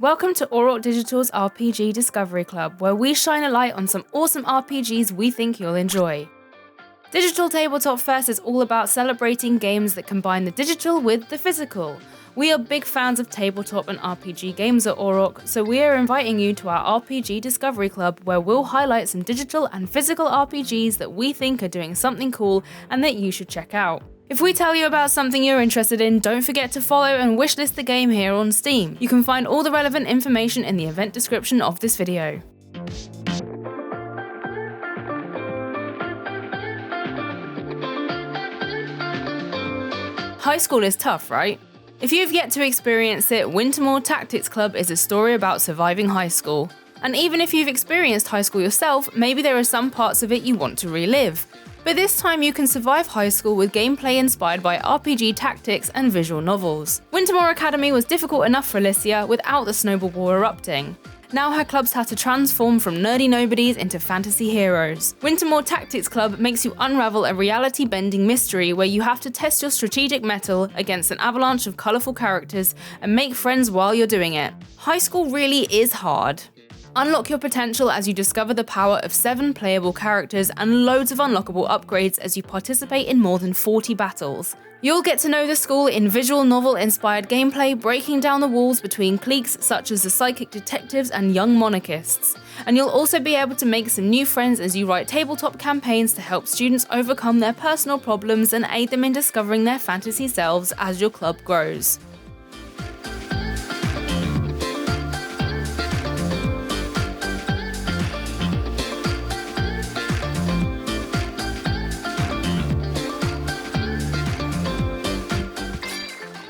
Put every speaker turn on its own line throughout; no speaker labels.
Welcome to Auroch Digital's RPG Discovery Club, where we shine a light on some awesome RPGs we think you'll enjoy. Digital Tabletop Fest is all about celebrating games that combine the digital with the physical. We are big fans of tabletop and RPG games at Auroch, so we are inviting you to our RPG Discovery Club, where we'll highlight some digital and physical RPGs that we think are doing something cool and that you should check out. If we tell you about something you're interested in, don't forget to follow and wishlist the game here on Steam. You can find all the relevant information in the event description of this video. High school is tough, right? If you've yet to experience it, Wintermoor Tactics Club is a story about surviving high school. And even if you've experienced high school yourself, maybe there are some parts of it you want to relive. But this time you can survive high school with gameplay inspired by RPG tactics and visual novels. Wintermoor Academy was difficult enough for Alicia without the snowball war erupting. Now her clubs have to transform from nerdy nobodies into fantasy heroes. Wintermoor Tactics Club makes you unravel a reality-bending mystery where you have to test your strategic mettle against an avalanche of colourful characters and make friends while you're doing it. High school really is hard. Unlock your potential as you discover the power of 7 playable characters and loads of unlockable upgrades as you participate in more than 40 battles. You'll get to know the school in visual novel-inspired gameplay, breaking down the walls between cliques such as the psychic detectives and young monarchists. And you'll also be able to make some new friends as you write tabletop campaigns to help students overcome their personal problems and aid them in discovering their fantasy selves as your club grows.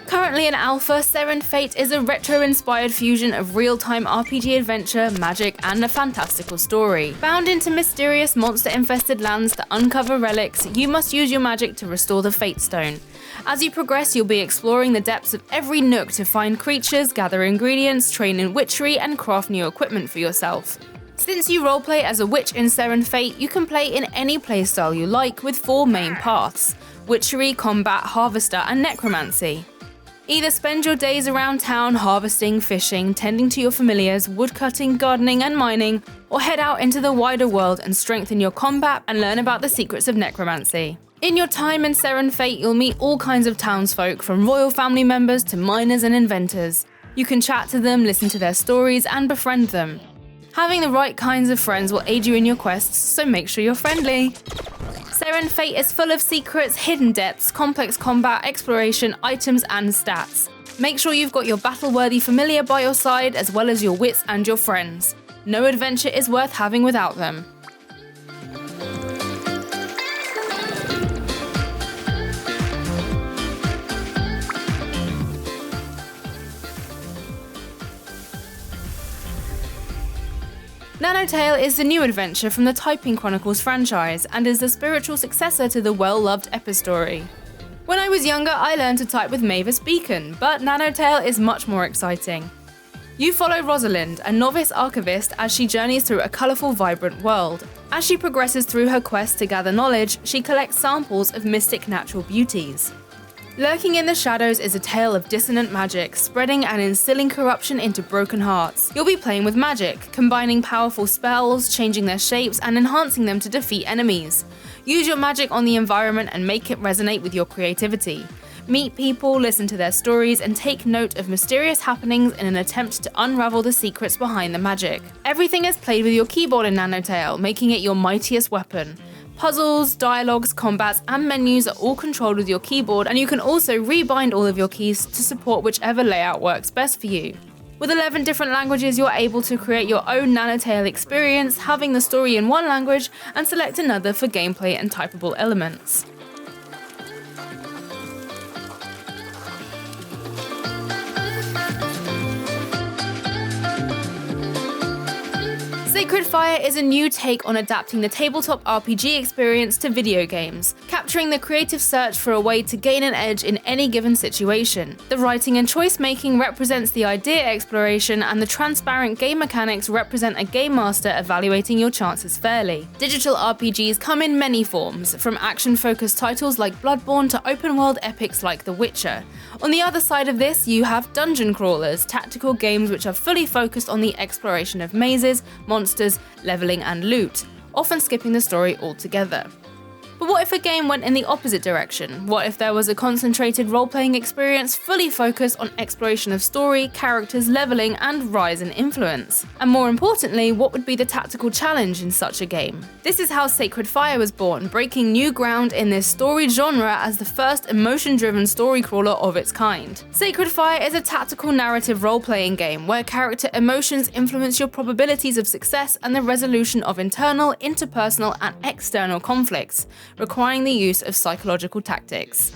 Currently in alpha, Serin Fate is a retro-inspired fusion of real-time RPG adventure, magic, and a fantastical story. Bound into mysterious monster-infested lands to uncover relics, you must use your magic to restore the Fate Stone. As you progress, you'll be exploring the depths of every nook to find creatures, gather ingredients, train in witchery, and craft new equipment for yourself. Since you roleplay as a witch in Serin Fate, you can play in any playstyle you like with 4 main paths: witchery, combat, harvester, and necromancy. Either spend your days around town harvesting, fishing, tending to your familiars, woodcutting, gardening, and mining, or head out into the wider world and strengthen your combat and learn about the secrets of necromancy. In your time in Serin Fate, you'll meet all kinds of townsfolk, from royal family members to miners and inventors. You can chat to them, listen to their stories, and befriend them. Having the right kinds of friends will aid you in your quests, so make sure you're friendly. Serin Fate is full of secrets, hidden depths, complex combat, exploration, items, and stats. Make sure you've got your battle-worthy familiar by your side, as well as your wits and your friends. No adventure is worth having without them. Nanotale is the new adventure from the Typing Chronicles franchise and is the spiritual successor to the well-loved Epistory. When I was younger, I learned to type with Mavis Beacon, but Nanotale is much more exciting. You follow Rosalind, a novice archivist, as she journeys through a colourful, vibrant world. As she progresses through her quest to gather knowledge, she collects samples of mystic natural beauties. Lurking in the shadows is a tale of dissonant magic, spreading and instilling corruption into broken hearts. You'll be playing with magic, combining powerful spells, changing their shapes, and enhancing them to defeat enemies. Use your magic on the environment and make it resonate with your creativity. Meet people, listen to their stories, and take note of mysterious happenings in an attempt to unravel the secrets behind the magic. Everything is played with your keyboard in Nanotale, making it your mightiest weapon. Puzzles, dialogues, combats, and menus are all controlled with your keyboard, and you can also rebind all of your keys to support whichever layout works best for you. With 11 different languages, you're able to create your own Nanotale experience, having the story in one language and select another for gameplay and typable elements. Sacred Fire is a new take on adapting the tabletop RPG experience to video games. capturing the creative search for a way to gain an edge in any given situation. The writing and choice making represents the idea exploration, and the transparent game mechanics represent a game master evaluating your chances fairly. Digital RPGs come in many forms, from action-focused titles like Bloodborne to open-world epics like The Witcher. On the other side of this, you have dungeon crawlers, tactical games which are fully focused on the exploration of mazes, monsters, leveling and loot, often skipping the story altogether. But what if a game went in the opposite direction? What if there was a concentrated role-playing experience fully focused on exploration of story, characters, leveling, and rise in influence? And more importantly, what would be the tactical challenge in such a game? This is how Sacred Fire was born, breaking new ground in this storied genre as the first emotion-driven story crawler of its kind. Sacred Fire is a tactical narrative role-playing game where character emotions influence your probabilities of success and the resolution of internal, interpersonal, and external conflicts, requiring the use of psychological tactics.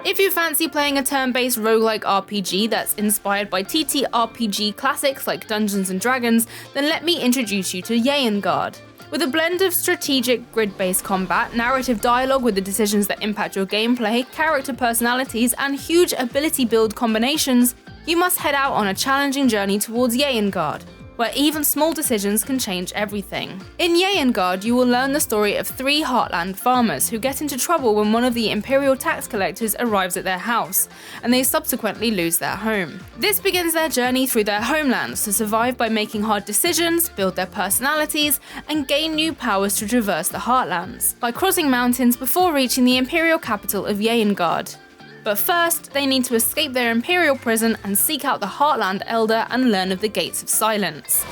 If you fancy playing a turn-based roguelike RPG that's inspired by TTRPG classics like Dungeons & Dragons, then let me introduce you to Yaengard. With a blend of strategic, grid-based combat, narrative dialogue with the decisions that impact your gameplay, character personalities, and huge ability build combinations, you must head out on a challenging journey towards Yaengard, where even small decisions can change everything. In Yaengard, you will learn the story of 3 Heartland farmers who get into trouble when one of the Imperial tax collectors arrives at their house, and they subsequently lose their home. This begins their journey through their homelands to survive by making hard decisions, build their personalities, and gain new powers to traverse the Heartlands, by crossing mountains before reaching the Imperial capital of Yaengard. But first, they need to escape their Imperial prison and seek out the Heartland Elder and learn of the Gates of Silence.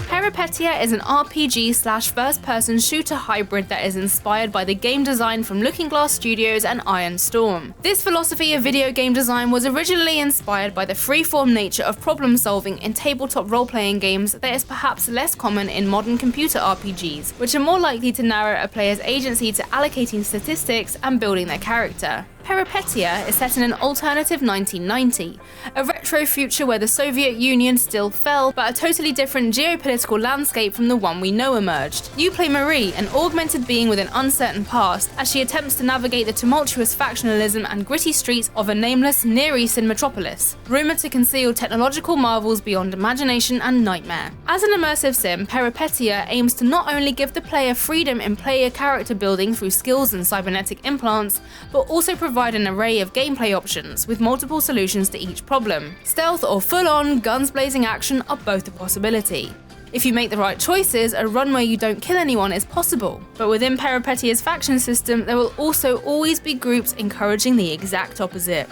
Peripeteia is an RPG/first-person shooter hybrid that is inspired by the game design from Looking Glass Studios and Iron Storm. This philosophy of video game design was originally inspired by the free-form nature of problem-solving in tabletop role-playing games that is perhaps less common in modern computer RPGs, which are more likely to narrow a player's agency to allocating statistics and building their character. Peripeteia is set in an alternative 1990, a retro future where the Soviet Union still fell, but a totally different geopolitical landscape from the one we know emerged. You play Marie, an augmented being with an uncertain past, as she attempts to navigate the tumultuous factionalism and gritty streets of a nameless Near Eastern metropolis, rumoured to conceal technological marvels beyond imagination and nightmare. As an immersive sim, Peripeteia aims to not only give the player freedom in player character building through skills and cybernetic implants, but also provide an array of gameplay options, with multiple solutions to each problem. Stealth or full-on, guns-blazing action are both a possibility. If you make the right choices, a run where you don't kill anyone is possible. But within Peripeteia's faction system, there will also always be groups encouraging the exact opposite.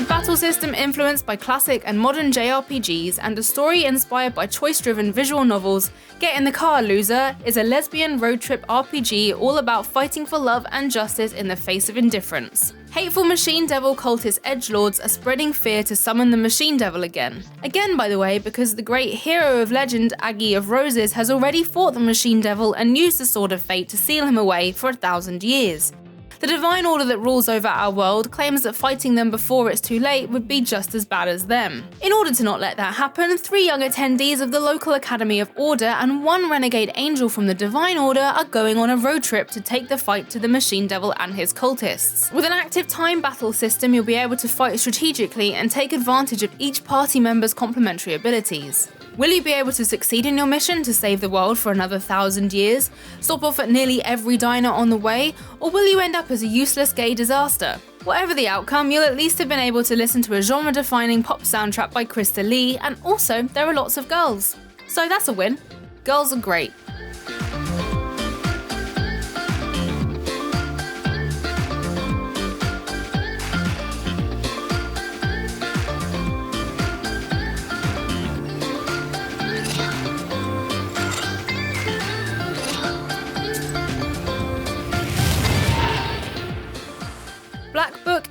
Battle system influenced by classic and modern JRPGs and a story inspired by choice-driven visual novels, Get in the Car, Loser is a lesbian road trip RPG all about fighting for love and justice in the face of indifference. Hateful Machine Devil cultist edgelords are spreading fear to summon the Machine Devil again. Again, by the way, because the great hero of legend, Aggie of Roses, has already fought the Machine Devil and used the Sword of Fate to seal him away for 1,000 years. The divine order that rules over our world claims that fighting them before it's too late would be just as bad as them. In order to not let that happen, 3 young attendees of the local Academy of Order and 1 renegade angel from the Divine Order are going on a road trip to take the fight to the Machine Devil and his cultists. With an active time battle system, you'll be able to fight strategically and take advantage of each party member's complementary abilities. Will you be able to succeed in your mission to save the world for another 1,000 years, stop off at nearly every diner on the way, or will you end up as a useless gay disaster? Whatever the outcome, you'll at least have been able to listen to a genre-defining pop soundtrack by Krista Lee, and also there are lots of girls. So that's a win. Girls are great.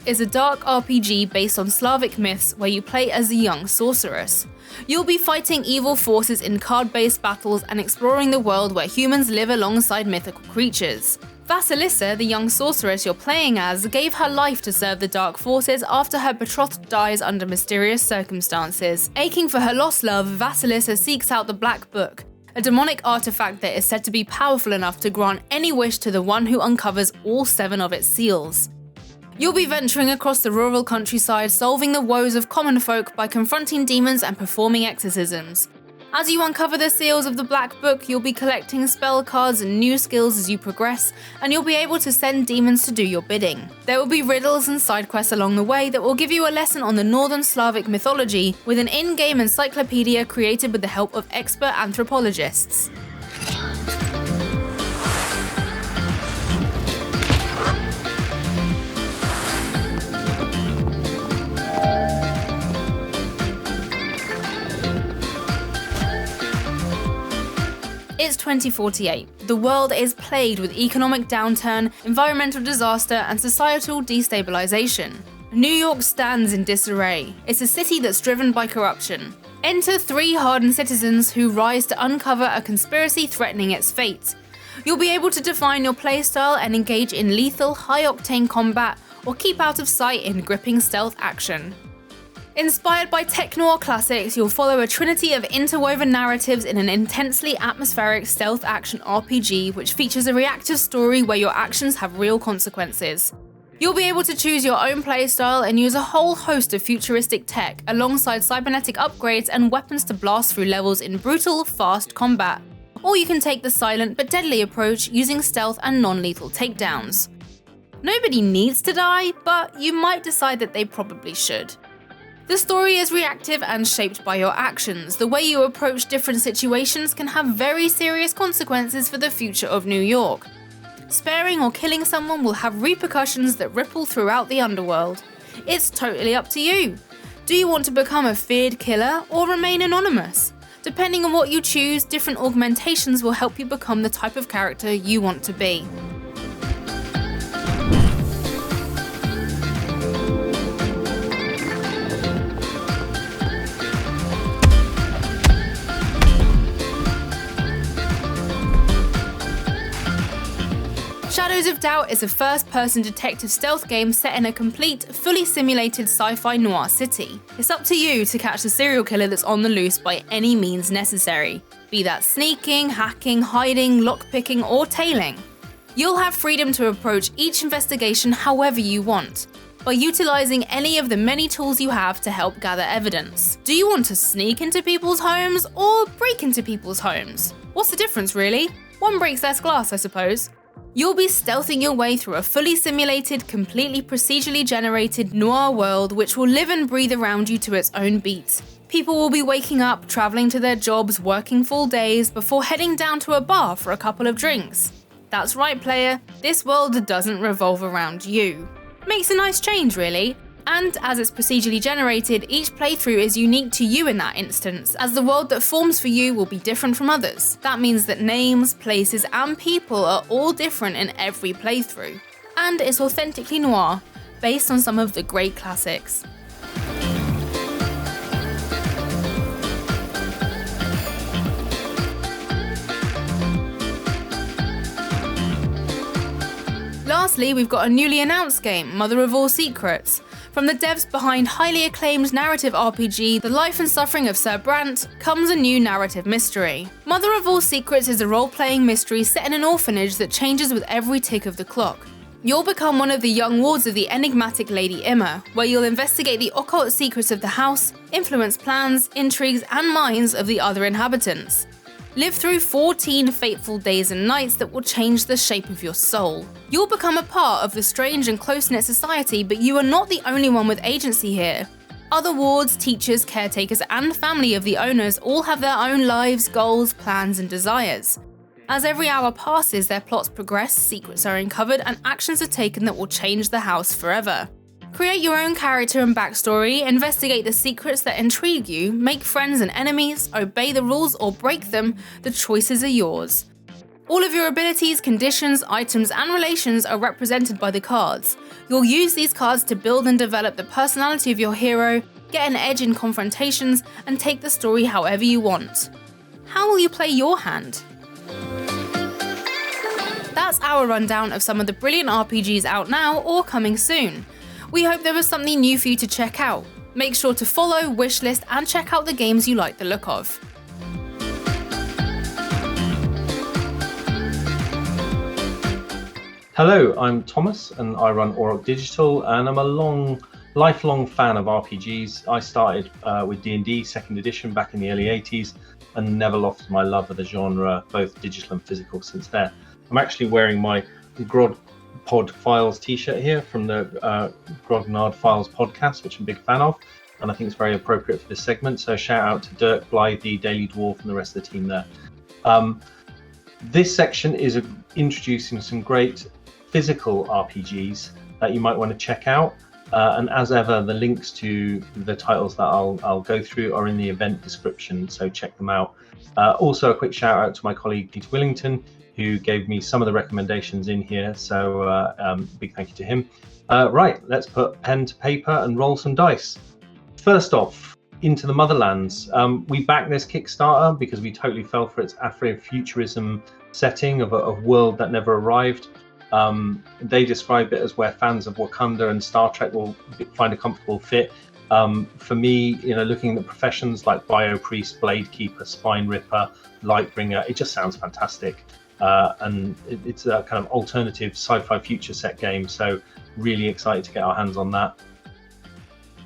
is a dark RPG based on Slavic myths where you play as a young sorceress. You'll be fighting evil forces in card-based battles and exploring the world where humans live alongside mythical creatures. Vasilissa, the young sorceress you're playing as, gave her life to serve the dark forces after her betrothed dies under mysterious circumstances. Aching for her lost love, Vasilissa seeks out the Black Book, a demonic artifact that is said to be powerful enough to grant any wish to the one who uncovers all 7 of its seals. You'll be venturing across the rural countryside, solving the woes of common folk by confronting demons and performing exorcisms. As you uncover the seals of the Black Book, you'll be collecting spell cards and new skills as you progress, and you'll be able to send demons to do your bidding. There will be riddles and side quests along the way that will give you a lesson on the Northern Slavic mythology, with an in-game encyclopedia created with the help of expert anthropologists. It's 2048. The world is plagued with economic downturn, environmental disaster, and societal destabilization. New York stands in disarray. It's a city that's driven by corruption. Enter 3 hardened citizens who rise to uncover a conspiracy threatening its fate. You'll be able to define your playstyle and engage in lethal, high-octane combat, or keep out of sight in gripping stealth action. Inspired by tech-noir classics, you'll follow a trinity of interwoven narratives in an intensely atmospheric stealth action RPG which features a reactive story where your actions have real consequences. You'll be able to choose your own playstyle and use a whole host of futuristic tech alongside cybernetic upgrades and weapons to blast through levels in brutal, fast combat. Or you can take the silent but deadly approach using stealth and non-lethal takedowns. Nobody needs to die, but you might decide that they probably should. The story is reactive and shaped by your actions. The way you approach different situations can have very serious consequences for the future of New York. Sparing or killing someone will have repercussions that ripple throughout the underworld. It's totally up to you. Do you want to become a feared killer or remain anonymous? Depending on what you choose, different augmentations will help you become the type of character you want to be. Shadows of Doubt is a first-person detective stealth game set in a complete, fully simulated sci-fi noir city. It's up to you to catch the serial killer that's on the loose by any means necessary, be that sneaking, hacking, hiding, lockpicking, or tailing. You'll have freedom to approach each investigation however you want, by utilizing any of the many tools you have to help gather evidence. Do you want to sneak into people's homes or break into people's homes? What's the difference really? One breaks less glass, I suppose. You'll be stealthing your way through a fully simulated, completely procedurally generated noir world which will live and breathe around you to its own beat. People will be waking up, traveling to their jobs, working full days, before heading down to a bar for a couple of drinks. That's right, player, this world doesn't revolve around you. Makes a nice change, really. And as it's procedurally generated, each playthrough is unique to you in that instance, as the world that forms for you will be different from others. That means that names, places, and people are all different in every playthrough. And it's authentically noir, based on some of the great classics. Lastly, we've got a newly announced game, Mother of All Secrets. From the devs behind highly acclaimed narrative RPG The Life and Suffering of Sir Brant comes a new narrative mystery. Mother of All Secrets is a role-playing mystery set in an orphanage that changes with every tick of the clock. You'll become one of the young wards of the enigmatic Lady Imma, where you'll investigate the occult secrets of the house, influence plans, intrigues, and minds of the other inhabitants. Live through 14 fateful days and nights that will change the shape of your soul. You'll become a part of the strange and close-knit society, but you are not the only one with agency here. Other wards, teachers, caretakers, and family of the owners all have their own lives, goals, plans, and desires. As every hour passes, their plots progress, secrets are uncovered, and actions are taken that will change the house forever. Create your own character and backstory, investigate the secrets that intrigue you, make friends and enemies, obey the rules or break them, the choices are yours. All of your abilities, conditions, items, and relations are represented by the cards. You'll use these cards to build and develop the personality of your hero, get an edge in confrontations, and take the story however you want. How will you play your hand? That's our rundown of some of the brilliant RPGs out now or coming soon. We hope there was something new for you to check out. Make sure to follow, wishlist, and check out the games you like the look of.
Hello, I'm Tomas and I run Auroch Digital, and I'm a lifelong fan of RPGs. I started with D&D 2nd edition back in the early 80s and never lost my love of the genre, both digital and physical, since then. I'm actually wearing my Grog Pod Files t-shirt here from the Grognard Files podcast, which I'm a big fan of, and I think it's very appropriate for this segment. So shout out to Dirk, Blythe, Daily Dwarf and the rest of the team there. This section is introducing some great physical RPGs that you might want to check out, and as ever, the links to the titles that I'll go through are in the event description, so check them out. Also, a quick shout out to my colleague Peter Willington, who gave me some of the recommendations in here, so big thank you to him. Right, let's put pen to paper and roll some dice. First off, into the Motherlands. We backed this Kickstarter because we totally fell for its Afrofuturism setting of a world that never arrived. They describe it as where fans of Wakanda and Star Trek will find a comfortable fit. For me, looking at professions like Biopriest, Blade Keeper, Spine Ripper, Lightbringer, it just sounds fantastic. And it's a kind of alternative sci-fi future set game, so really excited to get our hands on that.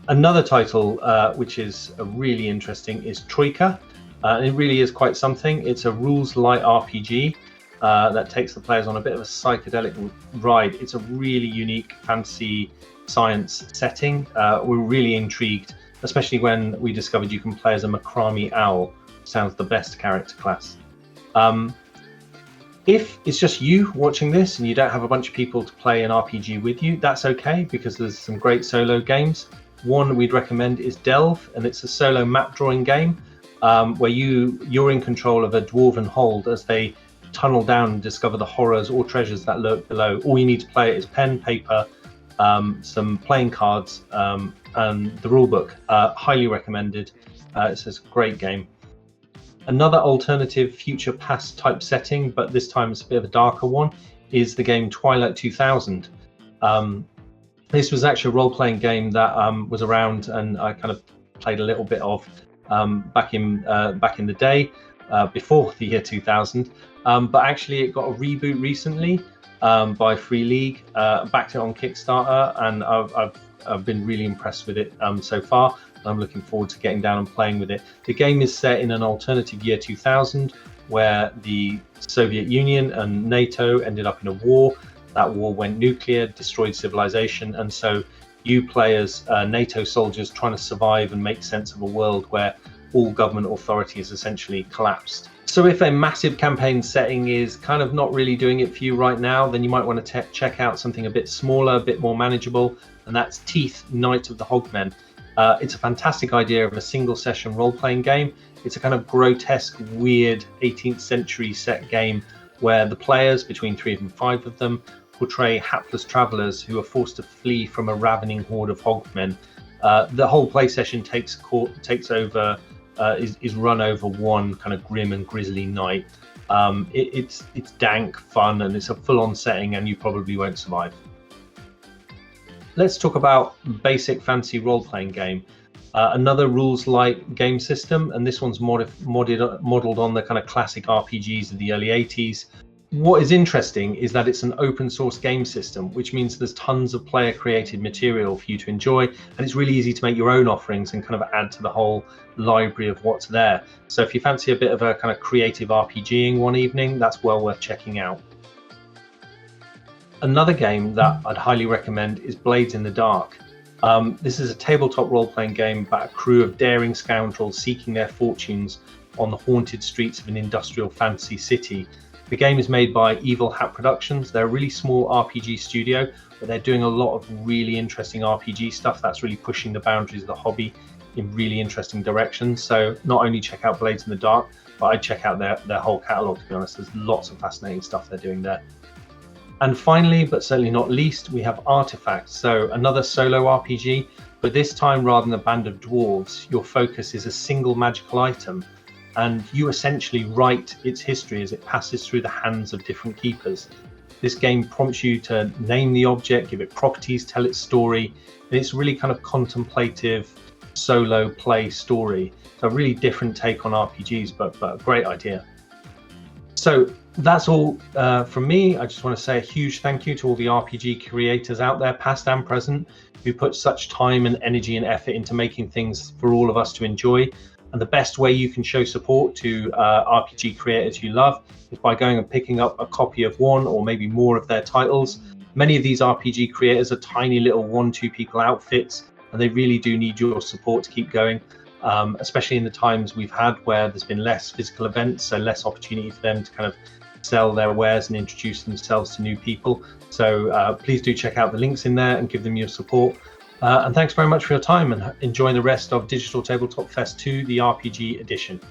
Another title which is really interesting is Troika. And it really is quite something. It's a rules light RPG. That takes the players on a bit of a psychedelic ride. It's a really unique fantasy science setting. We're really intrigued, especially when we discovered you can play as a Macrame owl. Sounds the best character class. If it's just you watching this and you don't have a bunch of people to play an RPG with you, that's okay, because there's some great solo games. One we'd recommend is Delve, and it's a solo map drawing game where you're in control of a dwarven hold as they tunnel down and discover the horrors or treasures that lurk below. All you need to play is pen, paper, some playing cards, and the rulebook. Highly recommended. It's a great game. Another alternative future past type setting, but this time it's a bit of a darker one, is the game Twilight 2000. This was actually a role-playing game that was around and I kind of played a little bit of back in the day, before the year 2000. But actually it got a reboot recently by Free League, backed it on Kickstarter, and I've been really impressed with it so far. I'm looking forward to getting down and playing with it. The game is set in an alternative year 2000 where the Soviet Union and NATO ended up in a war. That war went nuclear, destroyed civilization, and so you play as NATO soldiers trying to survive and make sense of a world where all government authority has essentially collapsed. So if a massive campaign setting is kind of not really doing it for you right now, then you might want to check out something a bit smaller, a bit more manageable, and that's Teeth, Knight of the Hogmen. It's a fantastic idea of a single session role-playing game. It's a kind of grotesque, weird 18th century set game where the players, between 3 and 5 of them, portray hapless travelers who are forced to flee from a ravening horde of Hogmen. The whole play session is run over one kind of grim and grisly night. It's dank, fun, and it's a full-on setting, and you probably won't survive. Let's talk about basic fantasy role-playing game. Another rules-light game system, and this one's modeled on the kind of classic RPGs of the early 80s. What is interesting is that it's an open source game system, which means there's tons of player created material for you to enjoy, and it's really easy to make your own offerings and kind of add to the whole library of what's there. So if you fancy a bit of a kind of creative RPGing one evening, that's well worth checking out. Another game that I'd highly recommend is Blades in the Dark. This is a tabletop role-playing game about a crew of daring scoundrels seeking their fortunes on the haunted streets of an industrial fantasy city. The game is made by Evil Hat Productions. They're a really small RPG studio, but they're doing a lot of really interesting RPG stuff that's really pushing the boundaries of the hobby in really interesting directions. So not only check out Blades in the Dark, but I'd check out their whole catalogue, to be honest. There's lots of fascinating stuff they're doing there. And finally, but certainly not least, we have ARTEFACT. So another solo RPG, but this time rather than a band of dwarves, your focus is a single magical item, and you essentially write its history as it passes through the hands of different keepers. This game prompts you to name the object, give it properties, tell its story, and it's really kind of contemplative solo play story. So a really different take on RPGs, but a great idea. So that's all from me. I just want to say a huge thank you to all the RPG creators out there, past and present, who put such time and energy and effort into making things for all of us to enjoy. And the best way you can show support to RPG creators you love is by going and picking up a copy of one or maybe more of their titles. Many of these RPG creators are tiny little 1-2 people outfits, and they really do need your support to keep going. Especially in the times we've had where there's been less physical events, so less opportunity for them to kind of sell their wares and introduce themselves to new people. So please do check out the links in there and give them your support. And thanks very much for your time, and enjoy the rest of Digital Tabletop Fest 2, the RPG edition.